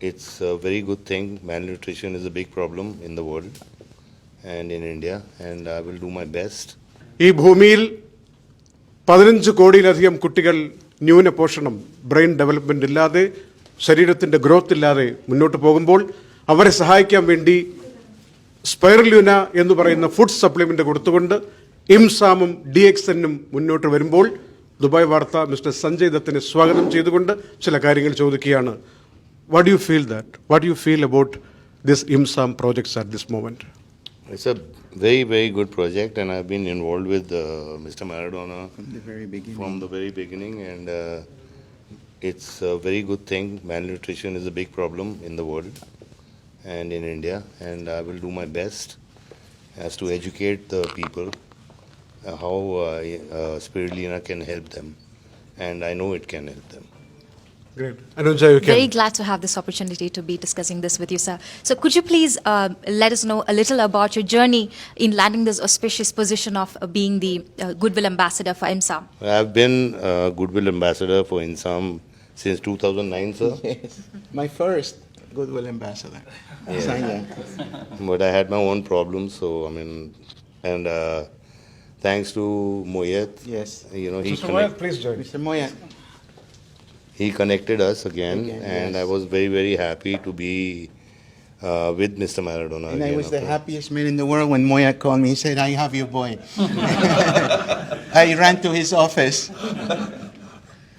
it's a very good thing. Malnutrition is a big problem in the world and in India, and I will do my best. ഈ ഭൂമിയിൽ 15 കോടിയിലധികം കുട്ടികൾ ന്യൂനപോഷണം, brain development ഇല്ലാതെ, ശരീരത്തിൻ്റെ growth ഇല്ലാതെ മുന്നോട്ട് പോകുമ്പോൾ അവരെ സഹായിക്കാൻ വേണ്ടി സ്പൈറുലിന എന്ന് പറയുന്ന ഫുഡ് സപ്ലിമെൻ്റ് കൊടുത്തുകൊണ്ട് ഇംസാമും DXNഉം മുന്നോട്ട് വരുമ്പോൾ ദുബായ് വാർത്ത മിസ്റ്റർ സഞ്ജയ് ദത്തിനെ സ്വാഗതം ചെയ്തുകൊണ്ട് ചില കാര്യങ്ങൾ ചോദിക്കുകയാണ്. What do you feel that? What do you feel about this IIMSAM projects at this moment? It's a very, very good project, and I've been involved with Mr. Maradona from the very beginning, and it's a very good thing. Malnutrition is a big problem in the world and in India, and I will do my best as to educate the people how Spirulina can help them, and I know it can help them. Great. Anuja, you can. Very glad to have this opportunity to be discussing this with you, sir. So could you please let us know a little about your journey in landing this auspicious position of being the goodwill ambassador for IIMSAM? I've been goodwill ambassador for IIMSAM since 2009, sir. Yes, my first goodwill ambassador. Yeah. Sanjay. But I had my own problems, so I mean, and thanks to Moyet, Yes. you know, Mr. Moyet, please join. Mr. Moyet. he connected us again, and yes. I was very, very happy to be with Mr. Maradona And again. I was the happiest man in the world when Moyet called me. He said, I have your boy. I ran to his office.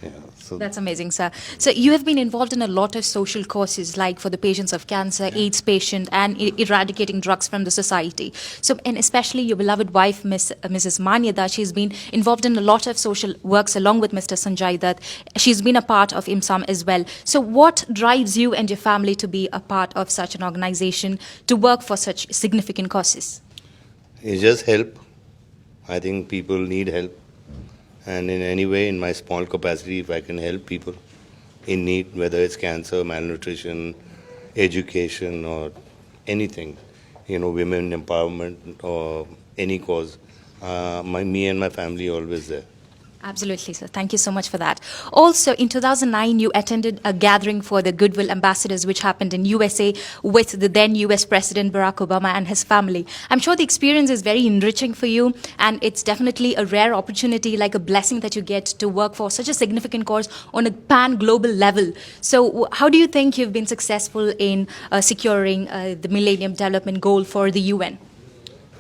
Yeah, so That's amazing, sir. So you have been involved in a lot of social causes, like for the patients of cancer, AIDS patient, and eradicating drugs from the society. So, and especially your beloved wife, Mrs. Manyada, she's been involved in a lot of social works along with Mr. Sanjay Dutt. She's been a part of IIMSAM as well. So what drives you and your family to be a part of such an organization, to work for such significant causes? it's just help. I think people need help. And in any way, in my small capacity, if I can help people in need, whether it's cancer, malnutrition, education, or anything, you know, women empowerment or any cause, me and my family are always there. Absolutely, sir. Thank you so much for that. Also, in 2009, you attended a gathering for the Goodwill Ambassadors, which happened in USA with the then US President Barack Obama and his family. I'm sure the experience is very enriching for you, and it's definitely a rare opportunity, like a blessing that you get to work for such a significant cause on a pan-global level. So how do you think you've been successful in securing the Millennium Development Goal for the UN?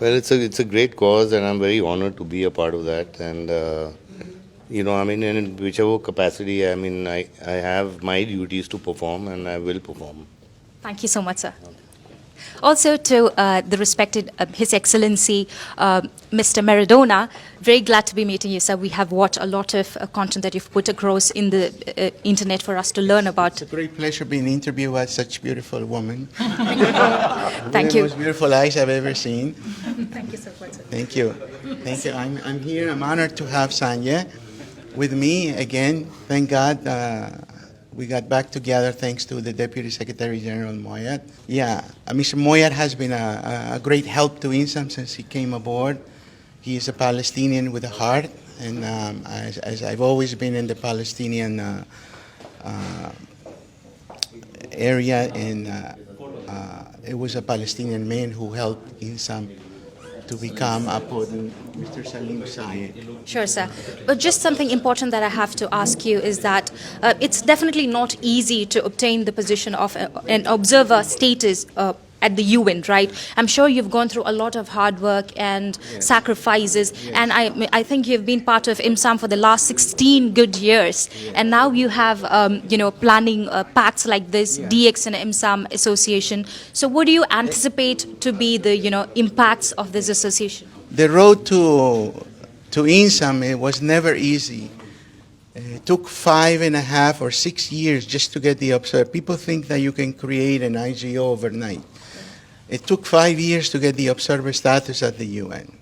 Well, it's a great cause, and I'm very honored to be a part of that. And you know, I mean, in whichever capacity, I mean, I have my duties to perform, and I will perform. Thank you so much, sir. Also to the respected His Excellency Mr. Maradona, very glad to be meeting you, sir. We have watched a lot of content that you've put across in the internet for us to learn about. It's a great pleasure being interviewed by such beautiful woman. Thank The you. most beautiful eyes I've ever seen. Thank you so much, sir. Thank you. Thank you. I'm here. I'm honored to have Sanjay with me again. Thank God we got back together thanks to the Deputy Secretary General Moyet. Yeah, Mr. Moyet has been a great help to IIMSAM since he came aboard. He is a Palestinian with a heart, and as I've always been in the Palestinian area, and it was a Palestinian man who helped IIMSAM to become upon Mr. Salim Sayed. Sure, sir. But just something important that I have to ask you is that it's definitely not easy to obtain the position of an observer status at the UN, right? I'm sure you've gone through a lot of hard work and sacrifices, and I think you've been part of IIMSAM for the last 16 good years, and now you have, planning pacts like this, DXN IIMSAM association. So what do you anticipate to be the, impacts of this association? The road to IIMSAM, it was never easy. It took 5.5 or 6 years just to get the observer. People think that you can create an IGO overnight. It took 5 years to get the observer status at the UN.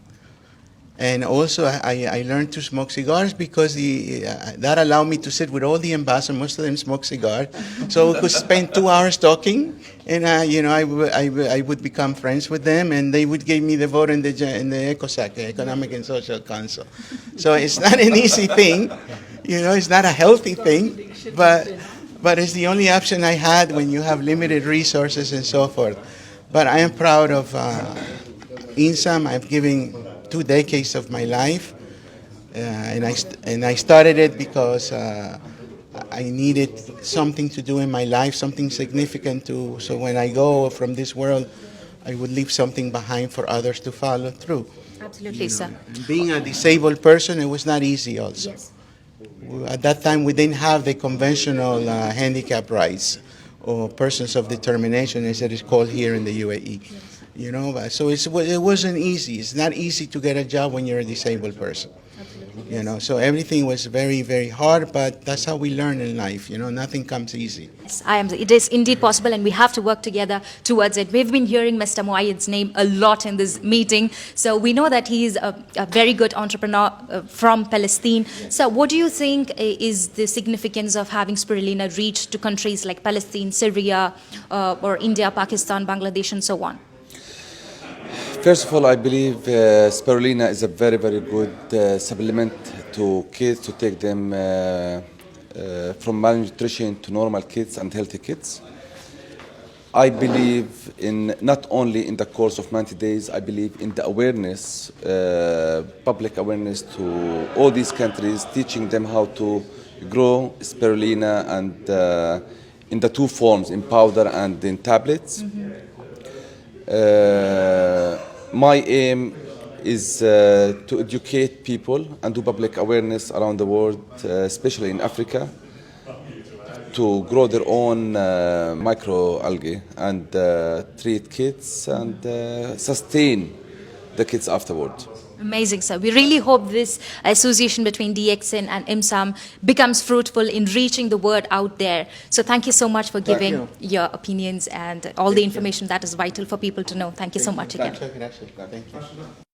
And also, I learned to smoke cigars because that allowed me to sit with all the ambassadors. Most of them smoke cigars, so we could spend 2 hours talking. And I would become friends with them, and they would give me the vote in the ECOSOC, Economic and Social Council. So it's not an easy thing, it's not a healthy thing, but it's the only option I had when you have limited resources and so forth. But I am proud of IIMSAM. I've given 2 decades of my life, and I started it because I needed something to do in my life, something significant to. So when I go from this world, I would leave something behind for others to follow through. Absolutely, sir. And being a disabled person, it was not easy also. Yes. At that time, we didn't have the conventional handicap rights or persons of determination, as it is called here in the UAE. Yes. You know, so it wasn't easy. It's not easy to get a job when you're a disabled person. Absolutely. You know, so everything was very, very hard, but that's how we learn in life. You know, nothing comes easy. Yes, it is indeed possible, and we have to work together towards it. We've been hearing Mr. Muayyid's name a lot in this meeting, so we know that he is a very good entrepreneur from Palestine. So what do you think is the significance of having Spirulina reach to countries like Palestine, Syria, or India, Pakistan, Bangladesh, and so on? First of all, I believe Spirulina is a very, very good supplement to kids to take them from malnutrition to normal kids and healthy kids. I believe in not only in the course of 90 days, I believe in the awareness, public awareness to all these countries, teaching them how to grow Spirulina and in the 2 forms, in powder and in tablets. My aim is to educate people and do public awareness around the world, especially in Africa, to grow their own microalgae and treat kids and sustain the kids afterward. Amazing, sir. We really hope this association between DXN and IIMSAM becomes fruitful in reaching the word out there. So thank you so much for giving your opinions and all the information that is vital for people to know. Thank you so much again. Thank you.